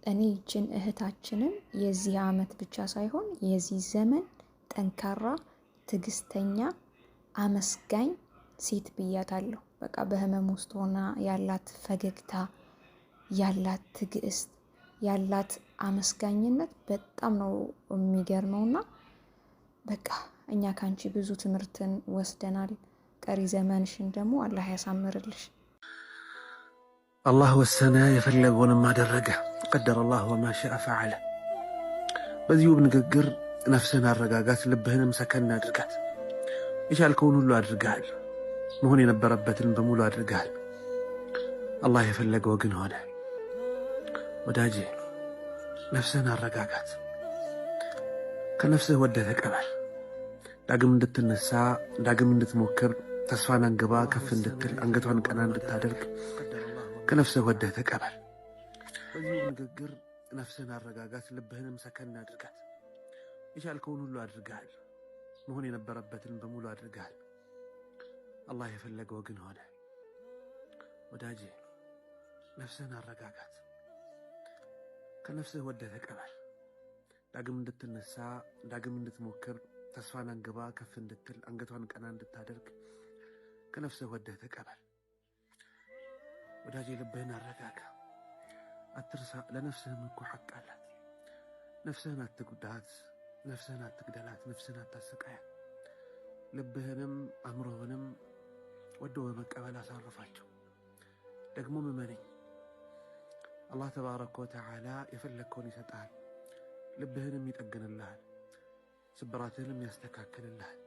እኔ ይችን እህታችንን የዚህ ዓመት ብቻ ሳይሆን የዚህ ዘመን ጠንካራ፣ ትዕግስተኛ፣ አመስጋኝ ሴት ብያታለሁ። በቃ በህመም ውስጥ ሆና ያላት ፈገግታ፣ ያላት ትዕግስት፣ ያላት አመስጋኝነት በጣም ነው የሚገርመውና በቃ እኛ ካንቺ ብዙ ትምህርትን ወስደናል። ቀሪ ዘመንሽን ደግሞ አላህ ያሳምርልሽ። አላህ ወሰነ፣ የፈለገውንም አደረገ። ቀደረ አላህ ወማ ሻአ ፈዐለ። በዚሁ ንግግር ነፍስህን አረጋጋት፣ ልብህንም ሰከን አድርጋት። የቻልከውን ሁሉ አድርገሃል። መሆን የነበረበትን በሙሉ አድርገሃል። አላህ የፈለገው ግን ሆነ። ወዳጄ ነፍስህን አረጋጋት። ከነፍስህ ወደህ ተቀበል። ዳግም እንድትነሳ፣ ዳግም እንድትሞክር፣ ተስፋን አንግባ ከፍ እንድትል፣ አንገቷን ቀና እንድታደርግ ከነፍስህ ወደህ ተቀበል። በዚሁ ንግግር ነፍስህን አረጋጋት፣ ልብህንም ሰከን አድርጋት። የቻልከውን ሁሉ አድርገሃል። መሆን የነበረበትን በሙሉ አድርገሃል። አላህ የፈለገው ግን ሆነ። ወዳጄ ነፍስህን አረጋጋት። ከነፍስህ ወደህ ተቀበል። ዳግም እንድትነሳ፣ ዳግም እንድትሞክር፣ ተስፋን አንግባ ከፍ እንድትል፣ አንገቷን ቀና እንድታደርግ ከነፍስህ ወደህ ተቀበል። ወዳጄ ልብህን አረጋጋ። አትርሳ፣ ለነፍስህም እኮ ሐቅ አላት። ነፍስህን አትጉዳት፣ ነፍስህን አትግደላት፣ ነፍስህን አታሰቃያት። ልብህንም አእምሮህንም ወዶ በመቀበል አሳርፋቸው። ደግሞ እመነኝ፣ አላህ ተባረከ ወተዓላ የፈለግከውን ይሰጥሃል። ልብህንም ይጠግንልሃል፣ ስብራትህንም ያስተካክልልሃል።